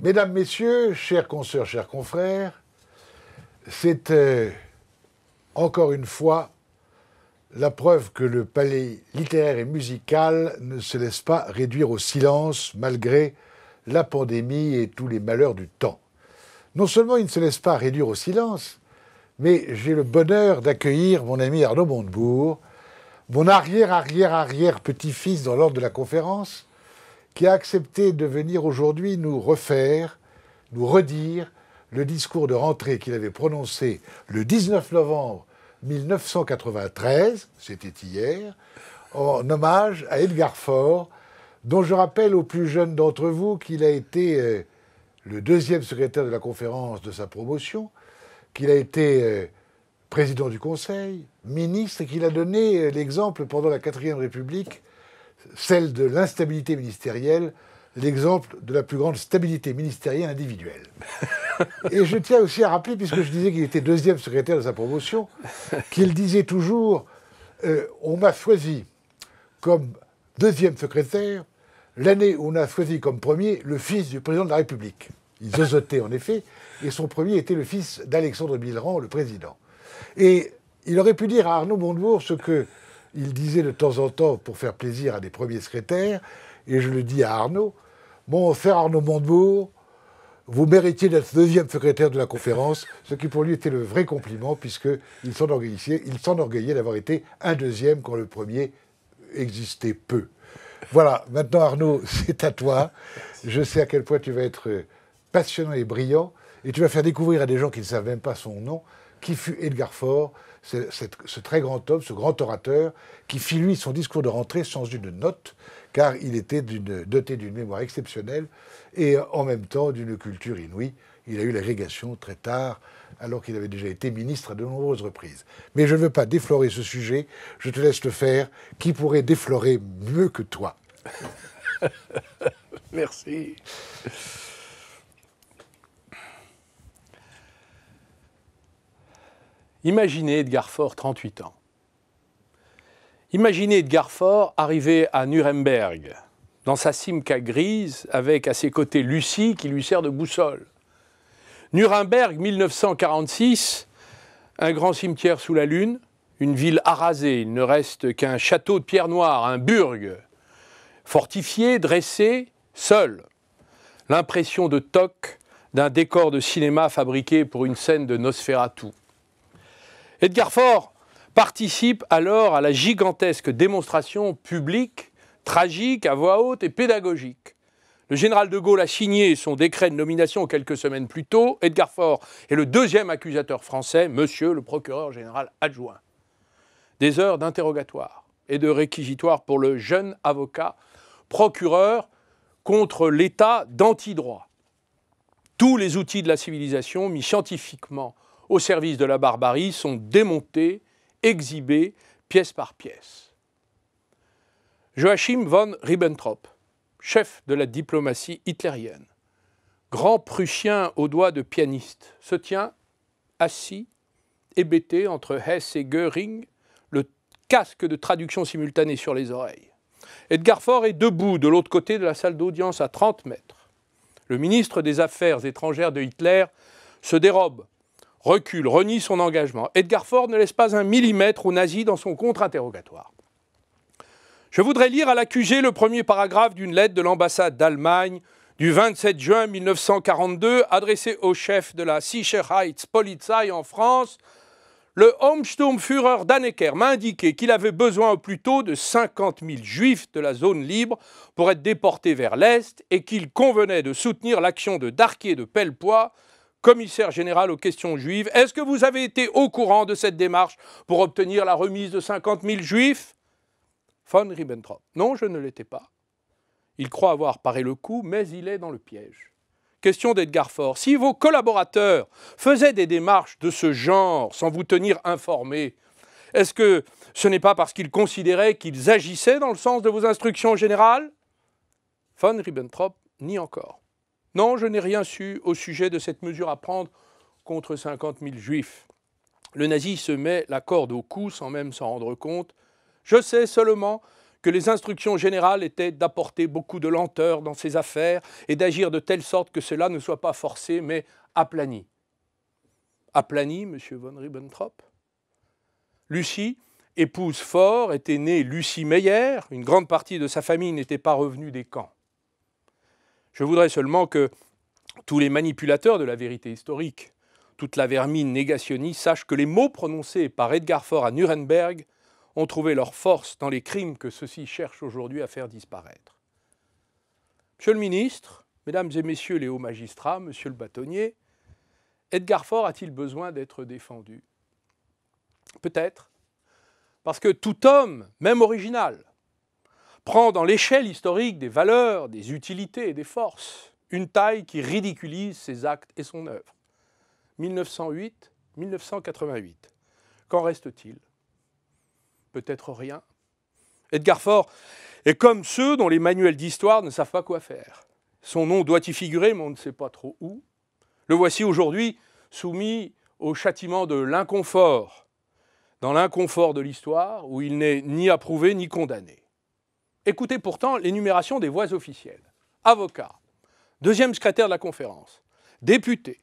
Mesdames, Messieurs, chères consoeurs, chers confrères, c'est encore une fois la preuve que le palais littéraire et musical ne se laisse pas réduire au silence malgré la pandémie et tous les malheurs du temps. Non seulement il ne se laisse pas réduire au silence, mais j'ai le bonheur d'accueillir mon ami Arnaud Montebourg, mon arrière-petit-fils dans l'ordre de la conférence, qui a accepté de venir aujourd'hui nous refaire, nous redire le discours de rentrée qu'il avait prononcé le 19 novembre 1993, c'était hier, en hommage à Edgar Faure, dont je rappelle aux plus jeunes d'entre vous qu'il a été le deuxième secrétaire de la conférence de sa promotion, qu'il a été président du Conseil, ministre, et qu'il a donné l'exemple pendant la 4e République, celle de l'instabilité ministérielle, l'exemple de la plus grande stabilité ministérielle individuelle. Et je tiens aussi à rappeler, puisque je disais qu'il était deuxième secrétaire de sa promotion, qu'il disait toujours on m'a choisi comme deuxième secrétaire l'année où on a choisi comme premier le fils du président de la République. Il zozotait en effet, et son premier était le fils d'Alexandre Millerand, le président. Et il aurait pu dire à Arnaud Montebourg ce qu'il disait de temps en temps pour faire plaisir à des premiers secrétaires, et je le dis à Arnaud, mon cher Arnaud Montebourg, vous méritiez d'être deuxième secrétaire de la conférence, ce qui pour lui était le vrai compliment, puisqu'il s'enorgueillait d'avoir été un deuxième quand le premier existait peu. Voilà, maintenant Arnaud, c'est à toi. Je sais à quel point tu vas être passionnant et brillant, et tu vas faire découvrir à des gens qui ne savent même pas son nom, qui fut Edgar Faure, ce très grand homme, ce grand orateur, qui fit lui son discours de rentrée sans une note, car il était doté d'une mémoire exceptionnelle et en même temps d'une culture inouïe. Il a eu l'agrégation très tard, alors qu'il avait déjà été ministre à de nombreuses reprises. Mais je ne veux pas déflorer ce sujet, je te laisse le faire. Qui pourrait déflorer mieux que toi? Merci. Imaginez Edgar Faure, 38 ans. Imaginez Edgar Faure arrivé à Nuremberg, dans sa Simca grise, avec à ses côtés Lucie qui lui sert de boussole. Nuremberg, 1946, un grand cimetière sous la lune, une ville arasée, il ne reste qu'un château de pierre noire, un burg, fortifié, dressé, seul. L'impression de toc d'un décor de cinéma fabriqué pour une scène de Nosferatu. Edgar Faure participe alors à la gigantesque démonstration publique, tragique, à voix haute et pédagogique. Le général de Gaulle a signé son décret de nomination quelques semaines plus tôt. Edgar Faure est le deuxième accusateur français, monsieur le procureur général adjoint. Des heures d'interrogatoire et de réquisitoire pour le jeune avocat procureur contre l'état d'antidroit. Tous les outils de la civilisation mis scientifiquement au service de la barbarie sont démontés, exhibés, pièce par pièce. Joachim von Ribbentrop, chef de la diplomatie hitlérienne, grand Prussien aux doigts de pianiste, se tient assis, hébété entre Hess et Göring, le casque de traduction simultanée sur les oreilles. Edgar Faure est debout de l'autre côté de la salle d'audience à 30 mètres. Le ministre des Affaires étrangères de Hitler se dérobe, recule, renie son engagement. Edgar Faure ne laisse pas un millimètre aux nazis dans son contre-interrogatoire. Je voudrais lire à l'accusé le premier paragraphe d'une lettre de l'ambassade d'Allemagne du 27 juin 1942 adressée au chef de la Sicherheitspolizei en France. Le Hauptsturmführer Dannecker m'a indiqué qu'il avait besoin au plus tôt de 50 000 juifs de la zone libre pour être déportés vers l'Est et qu'il convenait de soutenir l'action de Darquier de Pellepoix, commissaire général aux questions juives. Est-ce que vous avez été au courant de cette démarche pour obtenir la remise de 50 000 juifs? Von Ribbentrop. Non, je ne l'étais pas. Il croit avoir paré le coup, mais il est dans le piège. Question d'Edgar Faure. Si vos collaborateurs faisaient des démarches de ce genre sans vous tenir informé, est-ce que ce n'est pas parce qu'ils considéraient qu'ils agissaient dans le sens de vos instructions générales? Von Ribbentrop nie encore. Non, je n'ai rien su au sujet de cette mesure à prendre contre 50 000 juifs. Le nazi se met la corde au cou sans même s'en rendre compte. Je sais seulement que les instructions générales étaient d'apporter beaucoup de lenteur dans ses affaires et d'agir de telle sorte que cela ne soit pas forcé, mais aplani. Aplani, M. von Ribbentrop. Lucie, épouse Faure, était née Lucie Meyer. Une grande partie de sa famille n'était pas revenue des camps. Je voudrais seulement que tous les manipulateurs de la vérité historique, toute la vermine négationniste, sachent que les mots prononcés par Edgar Faure à Nuremberg ont trouvé leur force dans les crimes que ceux-ci cherchent aujourd'hui à faire disparaître. Monsieur le ministre, mesdames et messieurs les hauts magistrats, monsieur le bâtonnier, Edgar Faure a-t-il besoin d'être défendu? Peut-être, parce que tout homme, même original, prend dans l'échelle historique des valeurs, des utilités et des forces une taille qui ridiculise ses actes et son œuvre. 1908-1988. Qu'en reste-t-il? Peut-être rien. Edgar Faure est comme ceux dont les manuels d'histoire ne savent pas quoi faire. Son nom doit y figurer, mais on ne sait pas trop où. Le voici aujourd'hui soumis au châtiment de l'inconfort, dans l'inconfort de l'histoire, où il n'est ni approuvé ni condamné. Écoutez pourtant l'énumération des voix officielles. Avocat, deuxième secrétaire de la conférence, député,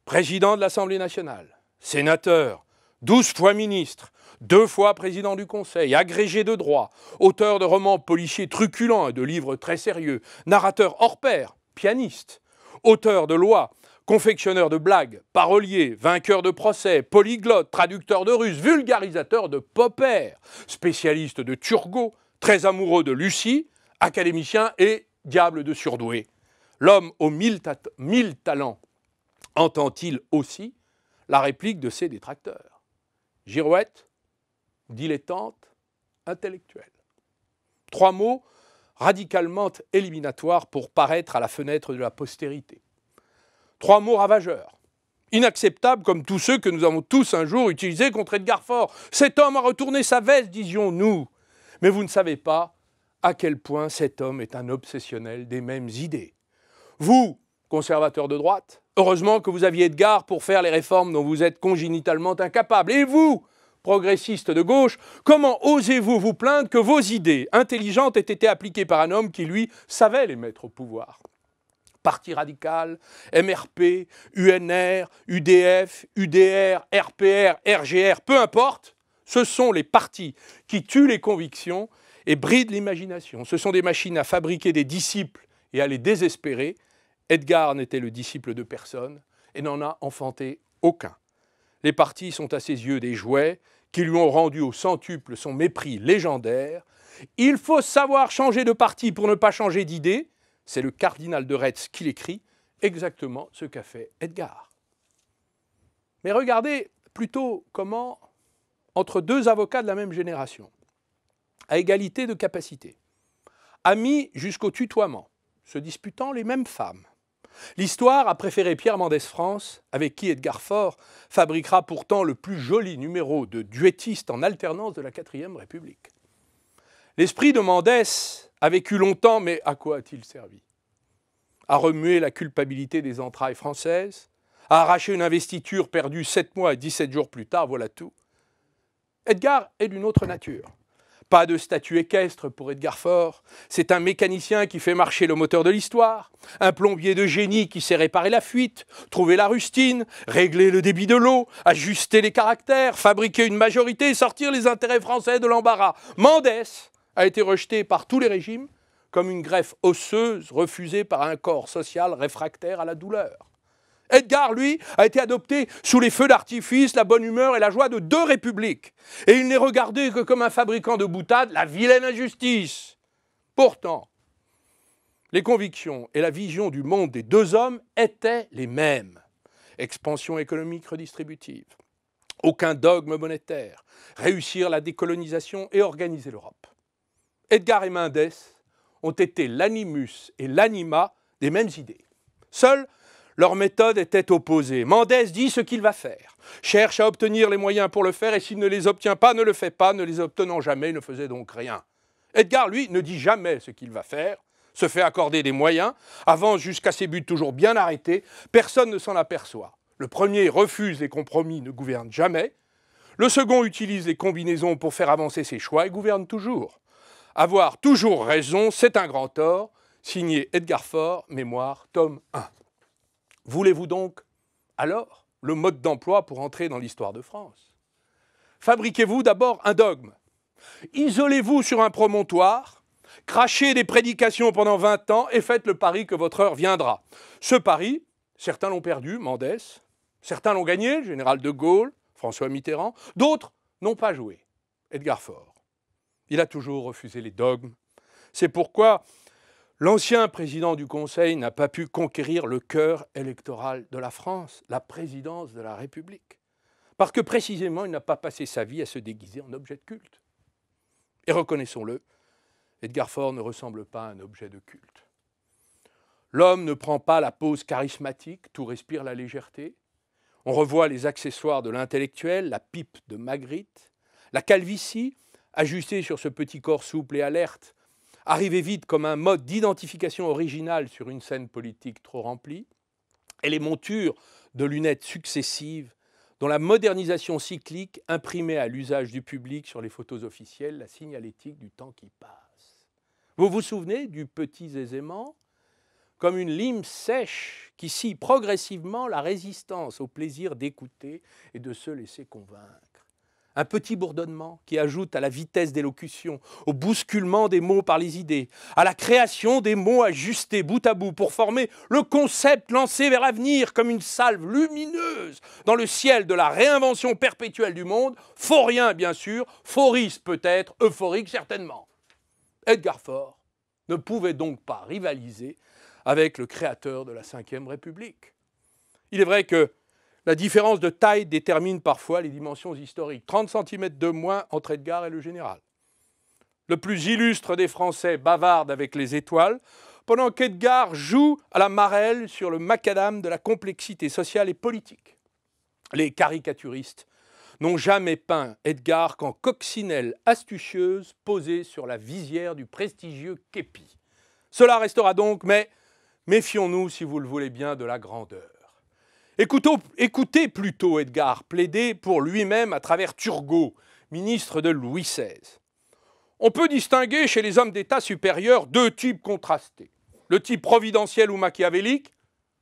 président de l'Assemblée nationale, sénateur, 12 fois ministre, 2 fois président du Conseil, agrégé de droit, auteur de romans policiers truculents et de livres très sérieux, narrateur hors pair, pianiste, auteur de lois, confectionneur de blagues, parolier, vainqueur de procès, polyglotte, traducteur de russe, vulgarisateur de Popper, spécialiste de Turgot, très amoureux de Lucie, académicien et diable de surdoué. L'homme aux 1000 talents entend-il aussi la réplique de ses détracteurs? Girouette, dilettante, intellectuel. 3 mots radicalement éliminatoires pour paraître à la fenêtre de la postérité. 3 mots ravageurs, inacceptables comme tous ceux que nous avons tous un jour utilisés contre Edgar Faure. Cet homme a retourné sa veste, disions-nous. Mais vous ne savez pas à quel point cet homme est un obsessionnel des mêmes idées. Vous, conservateur de droite, heureusement que vous aviez Edgar pour faire les réformes dont vous êtes congénitalement incapable. Et vous, progressiste de gauche, comment osez-vous vous plaindre que vos idées intelligentes aient été appliquées par un homme qui, lui, savait les mettre au pouvoir? Parti radical, MRP, UNR, UDF, UDR, RPR, RGR, peu importe, ce sont les partis qui tuent les convictions et brident l'imagination. Ce sont des machines à fabriquer des disciples et à les désespérer. Edgar n'était le disciple de personne et n'en a enfanté aucun. Les partis sont à ses yeux des jouets qui lui ont rendu au centuple son mépris légendaire. Il faut savoir changer de parti pour ne pas changer d'idée. C'est le cardinal de Retz qui l'écrit, exactement ce qu'a fait Edgar. Mais regardez plutôt comment, entre 2 avocats de la même génération, à égalité de capacité, amis jusqu'au tutoiement, se disputant les mêmes femmes, l'histoire a préféré Pierre Mendès France, avec qui Edgar Faure fabriquera pourtant le plus joli numéro de duettiste en alternance de la 4e République. L'esprit de Mendès a vécu longtemps, mais à quoi a-t-il servi? À remuer la culpabilité des entrailles françaises, à arracher une investiture perdue 7 mois et 17 jours plus tard, voilà tout. Edgar est d'une autre nature. Pas de statue équestre pour Edgar Faure. C'est un mécanicien qui fait marcher le moteur de l'histoire, un plombier de génie qui sait réparer la fuite, trouver la rustine, régler le débit de l'eau, ajuster les caractères, fabriquer une majorité et sortir les intérêts français de l'embarras. Mendès a été rejeté par tous les régimes comme une greffe osseuse refusée par un corps social réfractaire à la douleur. Edgar, lui, a été adopté sous les feux d'artifice, la bonne humeur et la joie de 2 républiques. Et il n'est regardé que comme un fabricant de boutades, la vilaine injustice. Pourtant, les convictions et la vision du monde des 2 hommes étaient les mêmes. Expansion économique redistributive, aucun dogme monétaire, réussir la décolonisation et organiser l'Europe. Edgar et Mendès ont été l'animus et l'anima des mêmes idées. Seules, leurs méthodes étaient opposées. Mendès dit ce qu'il va faire, cherche à obtenir les moyens pour le faire et s'il ne les obtient pas, ne le fait pas, ne les obtenant jamais, ne faisait donc rien. Edgar, lui, ne dit jamais ce qu'il va faire, se fait accorder des moyens, avance jusqu'à ses buts toujours bien arrêtés, personne ne s'en aperçoit. Le premier refuse les compromis, ne gouverne jamais. Le second utilise les combinaisons pour faire avancer ses choix et gouverne toujours. Avoir toujours raison, c'est un grand tort. Signé Edgar Faure, Mémoire, tome 1. Voulez-vous donc, alors, le mode d'emploi pour entrer dans l'histoire de France? Fabriquez-vous d'abord un dogme. Isolez-vous sur un promontoire, crachez des prédications pendant 20 ans et faites le pari que votre heure viendra. Ce pari, certains l'ont perdu, Mendès, certains l'ont gagné, le général de Gaulle, François Mitterrand, d'autres n'ont pas joué, Edgar Faure. Il a toujours refusé les dogmes. C'est pourquoi l'ancien président du Conseil n'a pas pu conquérir le cœur électoral de la France, la présidence de la République. Parce que précisément, il n'a pas passé sa vie à se déguiser en objet de culte. Et reconnaissons-le, Edgar Faure ne ressemble pas à un objet de culte. L'homme ne prend pas la pose charismatique, tout respire la légèreté. On revoit les accessoires de l'intellectuel, la pipe de Magritte, la calvitie, ajustée sur ce petit corps souple et alerte, arrivé vite comme un mode d'identification original sur une scène politique trop remplie, et les montures de lunettes successives dont la modernisation cyclique imprimait à l'usage du public sur les photos officielles la signalétique du temps qui passe. Vous vous souvenez du petit aisément? Comme une lime sèche qui scie progressivement la résistance au plaisir d'écouter et de se laisser convaincre. Un petit bourdonnement qui ajoute à la vitesse d'élocution, au bousculement des mots par les idées, à la création des mots ajustés bout à bout pour former le concept lancé vers l'avenir comme une salve lumineuse dans le ciel de la réinvention perpétuelle du monde, faurien bien sûr, fauriste peut-être, euphorique certainement. Edgar Faure ne pouvait donc pas rivaliser avec le créateur de la Ve République. Il est vrai que la différence de taille détermine parfois les dimensions historiques. 30 cm de moins entre Edgar et le général. Le plus illustre des Français bavarde avec les étoiles, pendant qu'Edgar joue à la marelle sur le macadam de la complexité sociale et politique. Les caricaturistes n'ont jamais peint Edgar qu'en coccinelle astucieuse posée sur la visière du prestigieux képi. Cela restera donc, mais méfions-nous, si vous le voulez bien, de la grandeur. Écoutez plutôt Edgar plaider pour lui-même à travers Turgot, ministre de Louis XVI. On peut distinguer chez les hommes d'État supérieurs deux types contrastés. Le type providentiel ou machiavélique,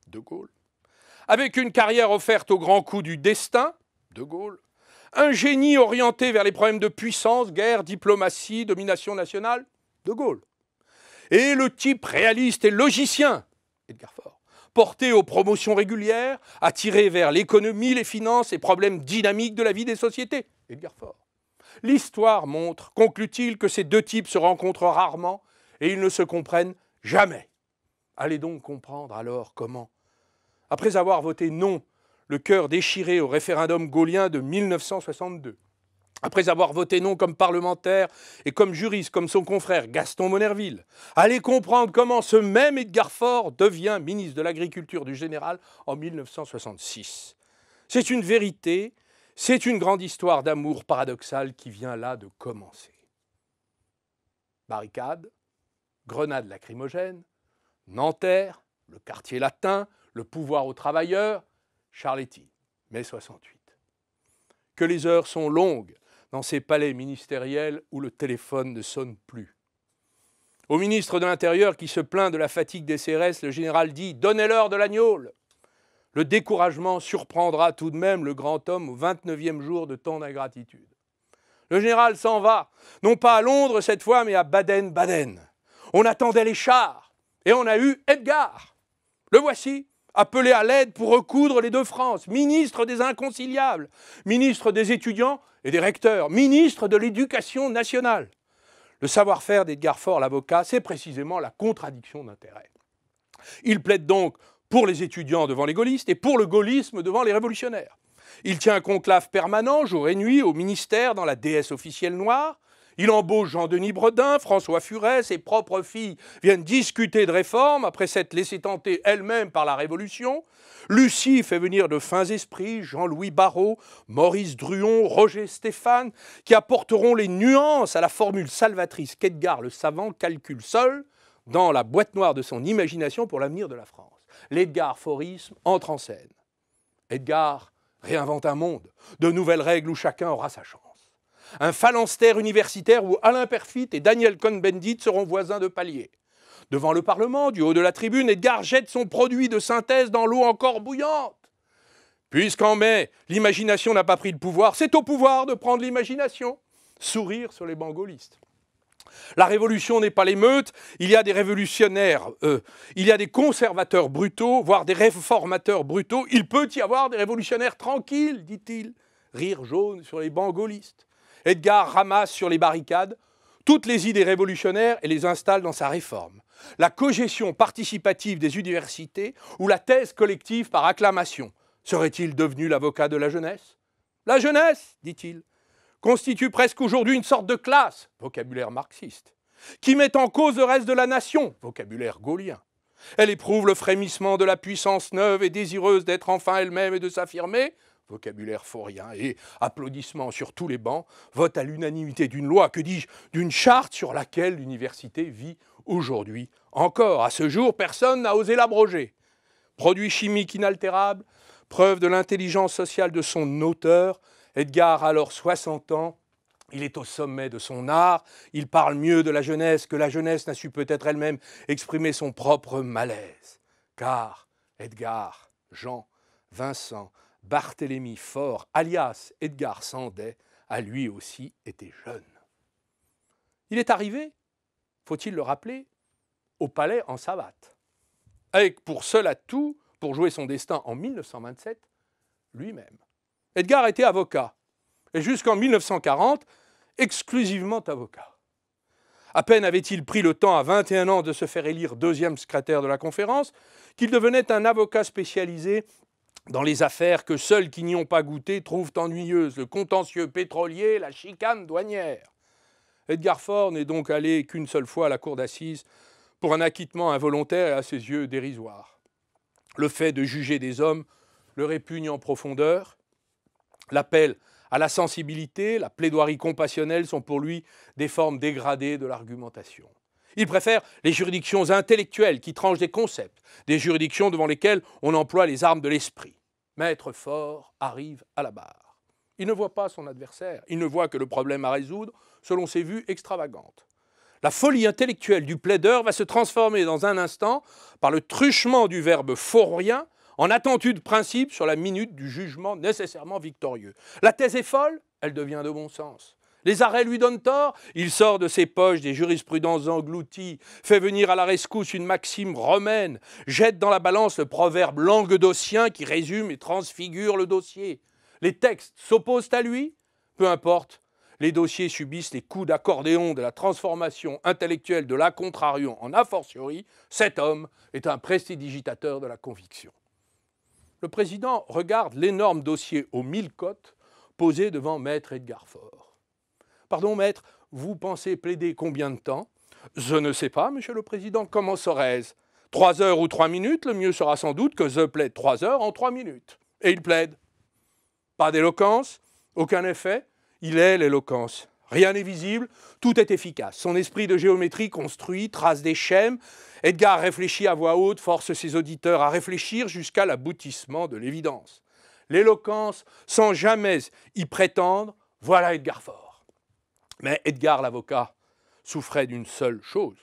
de Gaulle, avec une carrière offerte aux grands coups du destin, de Gaulle, un génie orienté vers les problèmes de puissance, guerre, diplomatie, domination nationale, de Gaulle. Et le type réaliste et logicien, Edgar Faure, porté aux promotions régulières, attiré vers l'économie, les finances et problèmes dynamiques de la vie des sociétés, Edgar Faure. L'histoire montre, conclut-il, que ces deux types se rencontrent rarement et ils ne se comprennent jamais. Allez donc comprendre alors comment. Après avoir voté non, le cœur déchiré au référendum gaullien de 1962, après avoir voté non comme parlementaire et comme juriste, comme son confrère Gaston Monnerville, allez comprendre comment ce même Edgar Faure devient ministre de l'Agriculture du Général en 1966. C'est une vérité, c'est une grande histoire d'amour paradoxal qui vient là de commencer. Barricades, grenades lacrymogènes, Nanterre, le quartier latin, le pouvoir aux travailleurs, Charléty, mai 68. Que les heures sont longues dans ces palais ministériels où le téléphone ne sonne plus. Au ministre de l'Intérieur qui se plaint de la fatigue des CRS, le général dit « Donnez-leur de l'agneau ». Le découragement surprendra tout de même le grand homme au 29e jour de tant d'ingratitude. Le général s'en va, non pas à Londres cette fois, mais à Baden-Baden. On attendait les chars, et on a eu Edgar. Le voici, appelé à l'aide pour recoudre les deux France, ministre des inconciliables, ministre des étudiants et des recteurs, ministre de l'Éducation nationale. Le savoir-faire d'Edgar Faure, l'avocat, c'est précisément la contradiction d'intérêt. Il plaide donc pour les étudiants devant les gaullistes et pour le gaullisme devant les révolutionnaires. Il tient un conclave permanent, jour et nuit, au ministère, dans la déesse officielle noire. Il embauche Jean-Denis Bredin, François Furet, ses propres filles viennent discuter de réforme après s'être laissées tenter elles-mêmes par la Révolution. Lucie fait venir de fins esprits, Jean-Louis Barrault, Maurice Druon, Roger Stéphane, qui apporteront les nuances à la formule salvatrice qu'Edgar le savant calcule seul dans la boîte noire de son imagination pour l'avenir de la France. L'Edgar-Faurisme entre en scène. Edgar réinvente un monde, de nouvelles règles où chacun aura sa chance. un phalanstère universitaire où Alain Perfit et Daniel Cohn-Bendit seront voisins de palier. Devant le Parlement, du haut de la tribune, Edgar jette son produit de synthèse dans l'eau encore bouillante. Puisqu'en mai, l'imagination n'a pas pris le pouvoir, c'est au pouvoir de prendre l'imagination. Sourire sur les bancs gaullistes. La révolution n'est pas l'émeute, il y a des révolutionnaires, il y a des conservateurs brutaux, voire des réformateurs brutaux. Il peut y avoir des révolutionnaires tranquilles, dit-il. Rire jaune sur les bancs gaullistes. Edgar ramasse sur les barricades toutes les idées révolutionnaires et les installe dans sa réforme. La cogestion participative des universités ou la thèse collective par acclamation. Serait-il devenu l'avocat de la jeunesse? La jeunesse, dit-il, constitue presque aujourd'hui une sorte de classe, vocabulaire marxiste, qui met en cause le reste de la nation, vocabulaire gaullien. Elle éprouve le frémissement de la puissance neuve et désireuse d'être enfin elle-même et de s'affirmer, vocabulaire faurien, et applaudissements sur tous les bancs, vote à l'unanimité d'une loi, que dis-je, d'une charte sur laquelle l'université vit aujourd'hui encore. À ce jour, personne n'a osé l'abroger. Produit chimique inaltérable, preuve de l'intelligence sociale de son auteur, Edgar a alors 60 ans, il est au sommet de son art, il parle mieux de la jeunesse que la jeunesse n'a su peut-être elle-même exprimer son propre malaise. Car Edgar, Jean, Vincent, Barthélemy Faure, alias Edgar Sandet, a lui aussi été jeune. Il est arrivé, faut-il le rappeler, au palais en savate, avec pour seul atout, pour jouer son destin en 1927, lui-même. Edgar était avocat, et jusqu'en 1940, exclusivement avocat. À peine avait-il pris le temps à 21 ans de se faire élire deuxième secrétaire de la conférence, qu'il devenait un avocat spécialisé dans les affaires que seuls qui n'y ont pas goûté trouvent ennuyeuses, le contentieux pétrolier, la chicane douanière. Edgar Faure n'est donc allé qu'une seule fois à la cour d'assises pour un acquittement involontaire et à ses yeux dérisoire. Le fait de juger des hommes le répugne en profondeur. L'appel à la sensibilité, la plaidoirie compassionnelle sont pour lui des formes dégradées de l'argumentation. Il préfère les juridictions intellectuelles qui tranchent des concepts, des juridictions devant lesquelles on emploie les armes de l'esprit. Maître Faure arrive à la barre. Il ne voit pas son adversaire, il ne voit que le problème à résoudre selon ses vues extravagantes. La folie intellectuelle du plaideur va se transformer dans un instant par le truchement du verbe faurien en attentu de principe sur la minute du jugement nécessairement victorieux. La thèse est folle, elle devient de bon sens. Les arrêts lui donnent tort, il sort de ses poches des jurisprudences englouties, fait venir à la rescousse une maxime romaine, jette dans la balance le proverbe languedocien qui résume et transfigure le dossier. Les textes s'opposent à lui, peu importe, les dossiers subissent les coups d'accordéon de la transformation intellectuelle de l'a contrarion en a fortiori, cet homme est un prestidigitateur de la conviction. Le président regarde l'énorme dossier aux 1000 cotes posé devant maître Edgar Faure. « Pardon, maître, vous pensez plaider combien de temps ?»« Je ne sais pas, monsieur le président, comment saurais-je ? 3 heures ou 3 minutes, le mieux sera sans doute que je plaide 3 heures en 3 minutes. » Et il plaide. Pas d'éloquence, aucun effet, il est l'éloquence. Rien n'est visible, tout est efficace. Son esprit de géométrie construit, trace des schèmes. Edgar réfléchit à voix haute, force ses auditeurs à réfléchir jusqu'à l'aboutissement de l'évidence. L'éloquence, sans jamais y prétendre, voilà Edgar Faure. Mais Edgar l'avocat souffrait d'une seule chose,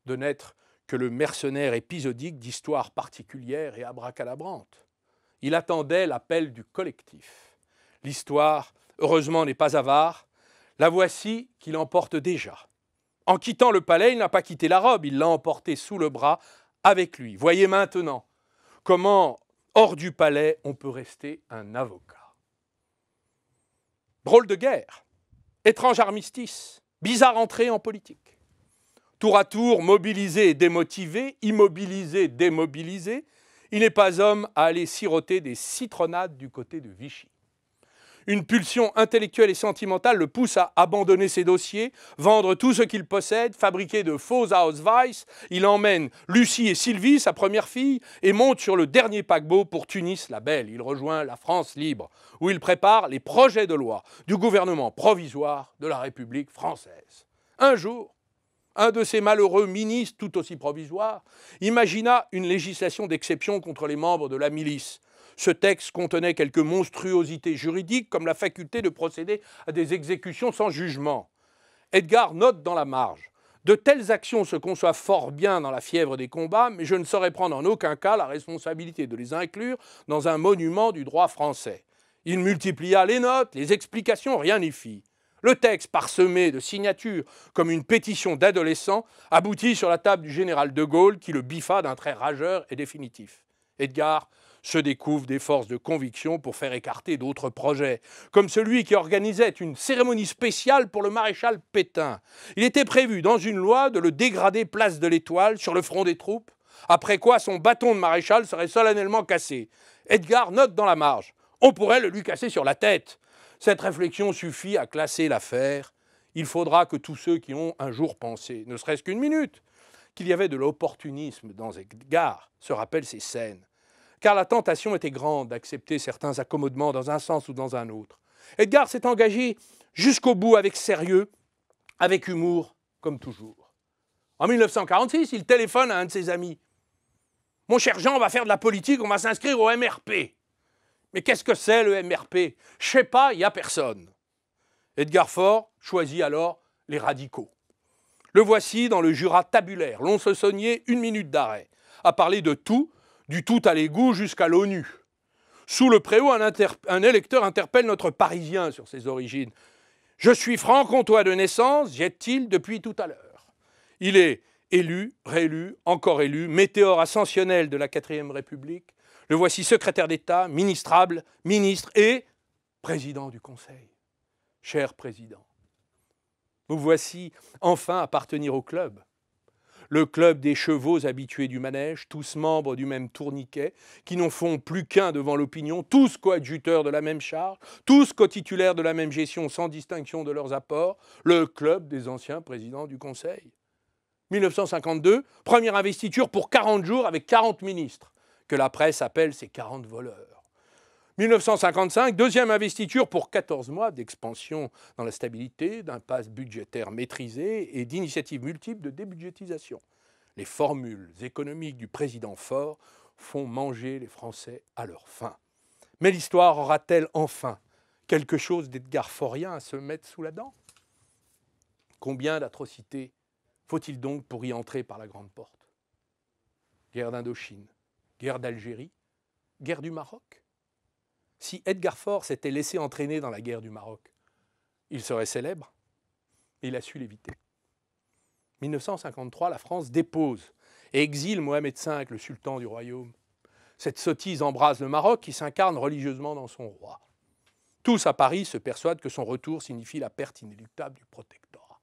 de n'être que le mercenaire épisodique d'histoires particulières et abracadabrante. Il attendait l'appel du collectif. L'histoire, heureusement, n'est pas avare. La voici qui l'emporte déjà. En quittant le palais, il n'a pas quitté la robe, il l'a emportée sous le bras avec lui. Voyez maintenant comment, hors du palais, on peut rester un avocat. Drôle de guerre, étrange armistice, bizarre entrée en politique. Tour à tour, mobilisé et démotivé, immobilisé, démobilisé, il n'est pas homme à aller siroter des citronnades du côté de Vichy. Une pulsion intellectuelle et sentimentale le pousse à abandonner ses dossiers, vendre tout ce qu'il possède, fabriquer de faux Ausweis. Il emmène Lucie et Sylvie, sa première fille, et monte sur le dernier paquebot pour Tunis la Belle. Il rejoint la France libre, où il prépare les projets de loi du gouvernement provisoire de la République française. Un jour, un de ces malheureux ministres, tout aussi provisoires, imagina une législation d'exception contre les membres de la milice. Ce texte contenait quelques monstruosités juridiques comme la faculté de procéder à des exécutions sans jugement. Edgar note dans la marge: de telles actions se conçoivent fort bien dans la fièvre des combats, mais je ne saurais prendre en aucun cas la responsabilité de les inclure dans un monument du droit français. Il multiplia les notes, les explications, rien n'y fit. Le texte, parsemé de signatures comme une pétition d'adolescents, aboutit sur la table du général de Gaulle qui le biffa d'un trait rageur et définitif. Edgar se découvre des forces de conviction pour faire écarter d'autres projets, comme celui qui organisait une cérémonie spéciale pour le maréchal Pétain. Il était prévu dans une loi de le dégrader place de l'Étoile sur le front des troupes, après quoi son bâton de maréchal serait solennellement cassé. Edgar note dans la marge: on pourrait le lui casser sur la tête. Cette réflexion suffit à classer l'affaire. Il faudra que tous ceux qui ont un jour pensé, ne serait-ce qu'une minute, qu'il y avait de l'opportunisme dans Edgar, se rappellent ces scènes. Car la tentation était grande d'accepter certains accommodements dans un sens ou dans un autre. Edgar s'est engagé jusqu'au bout avec sérieux, avec humour, comme toujours. En 1946, il téléphone à un de ses amis. « Mon cher Jean, on va faire de la politique, on va s'inscrire au MRP. » « Mais qu'est-ce que c'est le MRP ? Je sais pas, il n'y a personne. » Edgar Faure choisit alors les radicaux. Le voici dans le Jura tabulaire, Lons-le-Saunier, 1 minute d'arrêt, à parler de tout, du tout à l'égout jusqu'à l'ONU. Sous le préau, un électeur interpelle notre Parisien sur ses origines. « Je suis franc-comtois de naissance, jette-t-il depuis tout à l'heure. » Il est élu, réélu, encore élu, météore ascensionnel de la 4e République. Le voici secrétaire d'État, ministrable, ministre et président du Conseil. Cher président, vous voici enfin appartenir au club. Le club des chevaux habitués du manège, tous membres du même tourniquet, qui n'en font plus qu'un devant l'opinion, tous coadjuteurs de la même charge, tous co-titulaires de la même gestion sans distinction de leurs apports, le club des anciens présidents du Conseil. 1952, première investiture pour 40 jours avec 40 ministres, que la presse appelle ses 40 voleurs. 1955, deuxième investiture pour 14 mois d'expansion dans la stabilité, d'impasse budgétaire maîtrisée et d'initiatives multiples de débudgétisation. Les formules économiques du président Faure font manger les Français à leur faim. Mais l'histoire aura-t-elle enfin quelque chose d'Edgar Faurien à se mettre sous la dent ? Combien d'atrocités faut-il donc pour y entrer par la grande porte ? Guerre d'Indochine, guerre d'Algérie, guerre du Maroc. Si Edgar Faure s'était laissé entraîner dans la guerre du Maroc, il serait célèbre. Il a su l'éviter. 1953, la France dépose et exile Mohamed V, le sultan du royaume. Cette sottise embrase le Maroc qui s'incarne religieusement dans son roi. Tous à Paris se persuadent que son retour signifie la perte inéluctable du protectorat.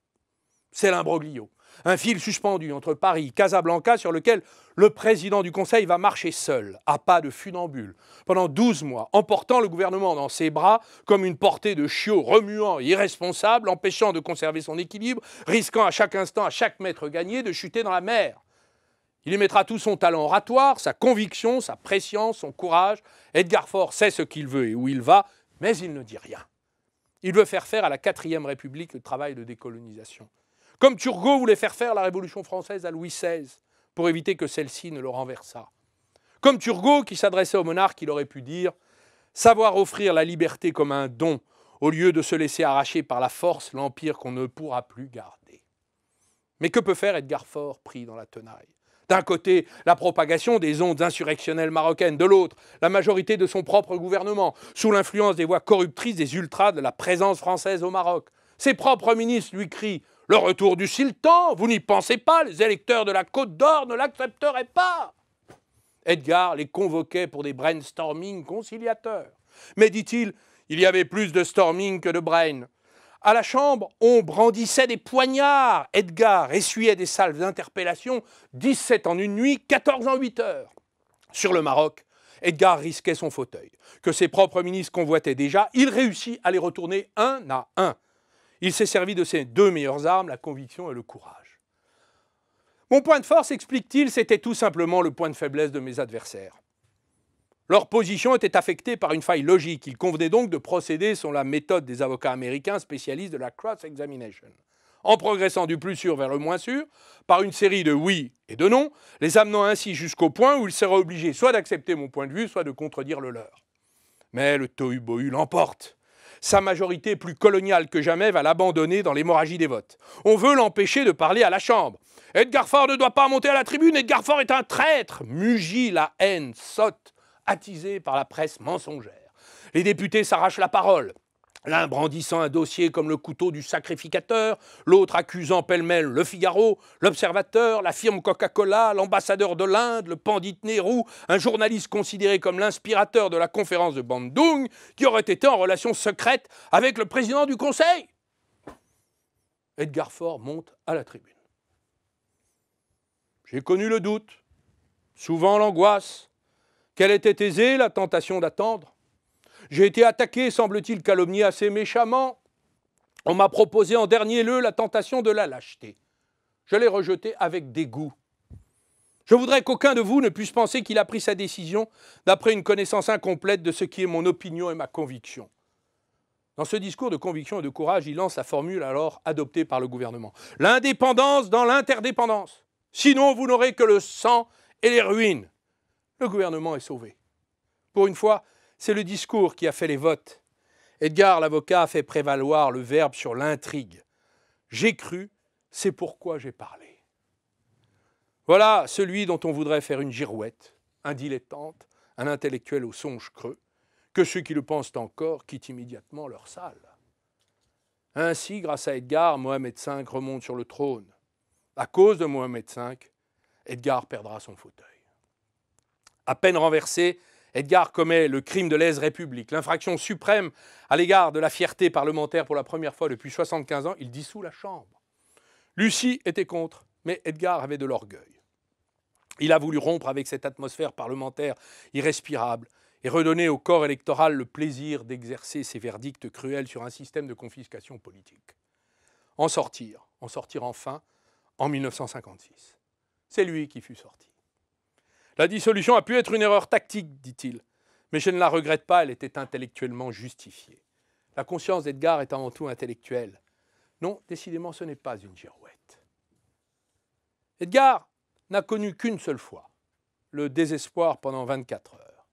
C'est l'imbroglio, un fil suspendu entre Paris et Casablanca sur lequel le président du Conseil va marcher seul, à pas de funambule, pendant 12 mois, emportant le gouvernement dans ses bras comme une portée de chiots remuant et irresponsable, empêchant de conserver son équilibre, risquant à chaque instant, à chaque mètre gagné, de chuter dans la mer. Il y mettra tout son talent oratoire, sa conviction, sa prescience, son courage. Edgar Faure sait ce qu'il veut et où il va, mais il ne dit rien. Il veut faire faire à la 4e République le travail de décolonisation. Comme Turgot voulait faire faire la Révolution française à Louis XVI, pour éviter que celle-ci ne le renversât. Comme Turgot qui s'adressait au monarque, il aurait pu dire « Savoir offrir la liberté comme un don, au lieu de se laisser arracher par la force l'empire qu'on ne pourra plus garder. » Mais que peut faire Edgar Faure pris dans la tenaille ? D'un côté, la propagation des ondes insurrectionnelles marocaines, de l'autre, la majorité de son propre gouvernement, sous l'influence des voix corruptrices des ultras de la présence française au Maroc. Ses propres ministres lui crient « Le retour du sultan, vous n'y pensez pas, les électeurs de la Côte d'Or ne l'accepteraient pas !» Edgar les convoquait pour des brainstorming conciliateurs. Mais, dit-il, il y avait plus de storming que de brain. À la Chambre, on brandissait des poignards. Edgar essuyait des salves d'interpellation, 17 en une nuit, 14 en 8 heures. Sur le Maroc, Edgar risquait son fauteuil, que ses propres ministres convoitaient déjà. Il réussit à les retourner un à un. Il s'est servi de ses 2 meilleures armes, la conviction et le courage. Mon point de force, explique-t-il, c'était tout simplement le point de faiblesse de mes adversaires. Leur position était affectée par une faille logique. Il convenait donc de procéder selon la méthode des avocats américains spécialistes de la cross-examination. en progressant du plus sûr vers le moins sûr, par une série de oui et de non, les amenant ainsi jusqu'au point où il sera obligé soit d'accepter mon point de vue, soit de contredire le leur. Mais le tohu-bohu l'emporte. Sa majorité plus coloniale que jamais va l'abandonner dans l'hémorragie des votes. On veut l'empêcher de parler à la Chambre. Edgar Faure ne doit pas monter à la tribune, Edgar Faure est un traître, mugit la haine sotte, attisée par la presse mensongère. Les députés s'arrachent la parole. L'un brandissant un dossier comme le couteau du sacrificateur, l'autre accusant pêle-mêle Le Figaro, l'Observateur, la firme Coca-Cola, l'ambassadeur de l'Inde, le pandit Nehru, un journaliste considéré comme l'inspirateur de la conférence de Bandung, qui aurait été en relation secrète avec le président du Conseil. Edgar Faure monte à la tribune. J'ai connu le doute, souvent l'angoisse. Quelle était aisée la tentation d'attendre. J'ai été attaqué, semble-t-il, calomnié assez méchamment. On m'a proposé en dernier lieu la tentation de la lâcheté. Je l'ai rejetée avec dégoût. Je voudrais qu'aucun de vous ne puisse penser qu'il a pris sa décision d'après une connaissance incomplète de ce qui est mon opinion et ma conviction. Dans ce discours de conviction et de courage, il lance la formule alors adoptée par le gouvernement. L'indépendance dans l'interdépendance. Sinon, vous n'aurez que le sang et les ruines. Le gouvernement est sauvé. Pour une fois, c'est le discours qui a fait les votes. Edgar, l'avocat, a fait prévaloir le verbe sur l'intrigue. J'ai cru, c'est pourquoi j'ai parlé. Voilà celui dont on voudrait faire une girouette, un dilettante, un intellectuel au songe creux, que ceux qui le pensent encore quittent immédiatement leur salle. Ainsi, grâce à Edgar, Mohamed V remonte sur le trône. À cause de Mohamed V, Edgar perdra son fauteuil. À peine renversé, Edgar commet le crime de lèse-république, l'infraction suprême à l'égard de la fierté parlementaire pour la première fois depuis 75 ans. Il dissout la Chambre. Lucie était contre, mais Edgar avait de l'orgueil. Il a voulu rompre avec cette atmosphère parlementaire irrespirable et redonner au corps électoral le plaisir d'exercer ses verdicts cruels sur un système de confiscation politique. En sortir enfin en 1956. C'est lui qui fut sorti. La dissolution a pu être une erreur tactique, dit-il, mais je ne la regrette pas, elle était intellectuellement justifiée. La conscience d'Edgar est avant tout intellectuelle. Non, décidément, ce n'est pas une girouette. Edgar n'a connu qu'une seule fois le désespoir pendant 24 heures.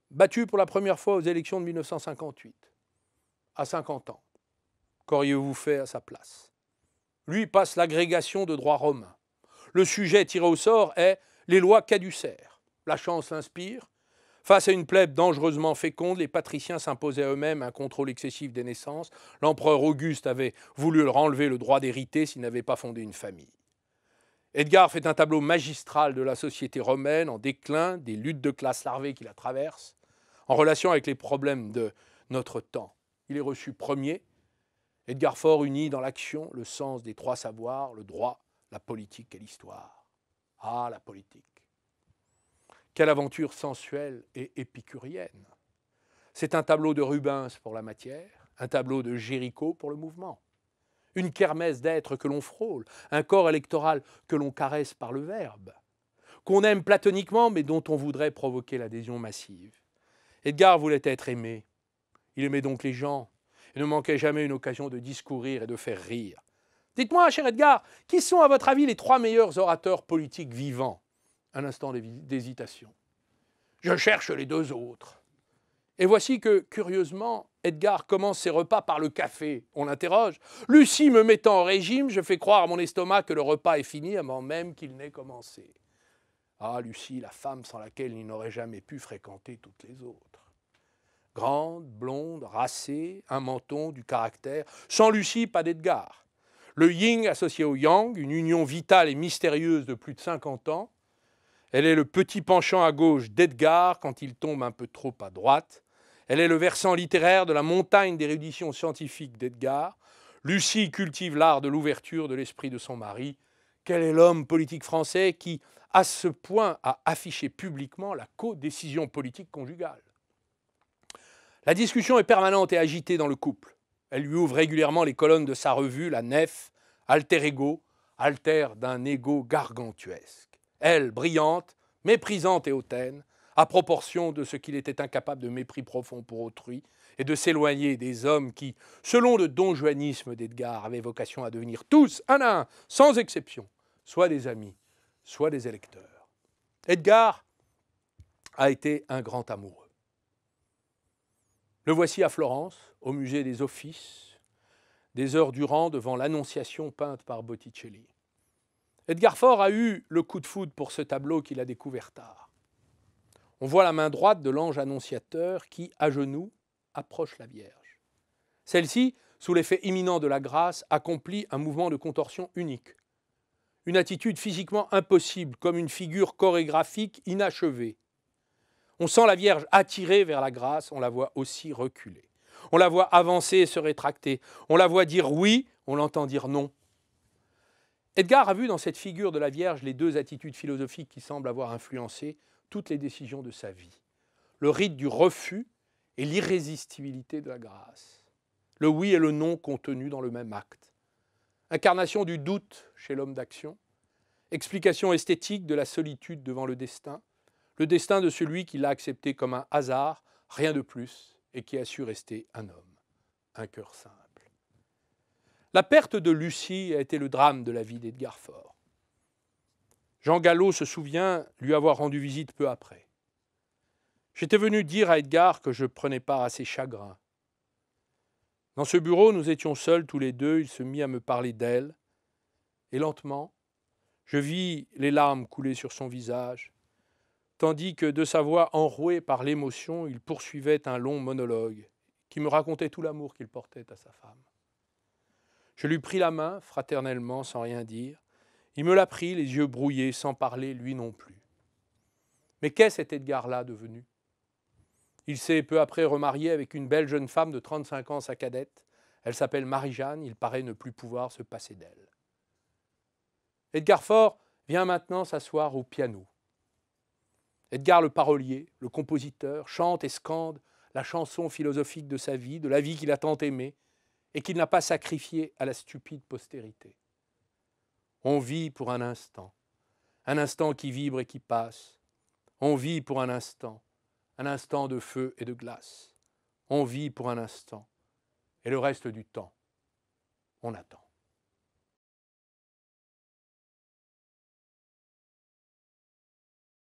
Battu pour la première fois aux élections de 1958, à 50 ans, qu'auriez-vous fait à sa place? Lui passe l'agrégation de droit romain. Le sujet tiré au sort est les lois caducèrent. La chance l'inspire. Face à une plèbe dangereusement féconde, les patriciens s'imposaient à eux-mêmes un contrôle excessif des naissances. L'empereur Auguste avait voulu leur enlever le droit d'hériter s'il n'avait pas fondé une famille. Edgar fait un tableau magistral de la société romaine en déclin, des luttes de classe larvées qui la traversent, en relation avec les problèmes de notre temps. Il est reçu premier. Edgar Faure unit dans l'action le sens des trois savoirs, le droit, la politique et l'histoire. Ah, la politique. Quelle aventure sensuelle et épicurienne. C'est un tableau de Rubens pour la matière, un tableau de Géricault pour le mouvement. Une kermesse d'êtres que l'on frôle, un corps électoral que l'on caresse par le verbe, qu'on aime platoniquement mais dont on voudrait provoquer l'adhésion massive. Edgar voulait être aimé. Il aimait donc les gens et ne manquait jamais une occasion de discourir et de faire rire. Dites-moi, cher Edgar, qui sont à votre avis les 3 meilleurs orateurs politiques vivants? Un instant d'hésitation. Je cherche les 2 autres. Et voici que, curieusement, Edgar commence ses repas par le café. On l'interroge. Lucie me mettant en régime, je fais croire à mon estomac que le repas est fini avant même qu'il n'ait commencé. Ah, Lucie, la femme sans laquelle il n'aurait jamais pu fréquenter toutes les autres. Grande, blonde, racée, un menton, du caractère. Sans Lucie, pas d'Edgar. Le yin associé au yang, une union vitale et mystérieuse de plus de 50 ans. Elle est le petit penchant à gauche d'Edgar quand il tombe un peu trop à droite. Elle est le versant littéraire de la montagne d'érudition scientifique d'Edgar. Lucie cultive l'art de l'ouverture de l'esprit de son mari. Quel est l'homme politique français qui, à ce point, a affiché publiquement la codécision politique conjugale? La discussion est permanente et agitée dans le couple. Elle lui ouvre régulièrement les colonnes de sa revue, La Nef, alter ego, alter d'un ego gargantuesque. Elle, brillante, méprisante et hautaine, à proportion de ce qu'il était incapable de mépris profond pour autrui, et de s'éloigner des hommes qui, selon le donjuanisme d'Edgar, avaient vocation à devenir tous, un à un, sans exception, soit des amis, soit des électeurs. Edgar a été un grand amoureux. Le voici à Florence, au musée des Offices, des heures durant devant l'Annonciation peinte par Botticelli. Edgar Faure a eu le coup de foudre pour ce tableau qu'il a découvert tard. On voit la main droite de l'ange annonciateur qui, à genoux, approche la Vierge. Celle-ci, sous l'effet imminent de la grâce, accomplit un mouvement de contorsion unique. Une attitude physiquement impossible, comme une figure chorégraphique inachevée. On sent la Vierge attirée vers la grâce, on la voit aussi reculer. On la voit avancer et se rétracter. On la voit dire oui, on l'entend dire non. Edgar a vu dans cette figure de la Vierge les deux attitudes philosophiques qui semblent avoir influencé toutes les décisions de sa vie. Le rite du refus et l'irrésistibilité de la grâce. Le oui et le non contenus dans le même acte. Incarnation du doute chez l'homme d'action. Explication esthétique de la solitude devant le destin de celui qui l'a accepté comme un hasard, rien de plus, et qui a su rester un homme, un cœur simple. La perte de Lucie a été le drame de la vie d'Edgar Faure. Jean Gallo se souvient lui avoir rendu visite peu après. J'étais venu dire à Edgar que je prenais part à ses chagrins. Dans ce bureau, nous étions seuls tous les deux, il se mit à me parler d'elle, et lentement, je vis les larmes couler sur son visage, tandis que de sa voix enrouée par l'émotion, il poursuivait un long monologue qui me racontait tout l'amour qu'il portait à sa femme. Je lui pris la main, fraternellement, sans rien dire. Il me l'a pris, les yeux brouillés, sans parler, lui non plus. Mais qu'est cet Edgar-là devenu ? Il s'est peu après remarié avec une belle jeune femme de 35 ans, sa cadette. Elle s'appelle Marie-Jeanne, il paraît ne plus pouvoir se passer d'elle. Edgar Faure vient maintenant s'asseoir au piano. Edgar le parolier, le compositeur, chante et scande la chanson philosophique de sa vie, de la vie qu'il a tant aimée et qu'il n'a pas sacrifiée à la stupide postérité. On vit pour un instant qui vibre et qui passe. On vit pour un instant de feu et de glace. On vit pour un instant, et le reste du temps, on attend.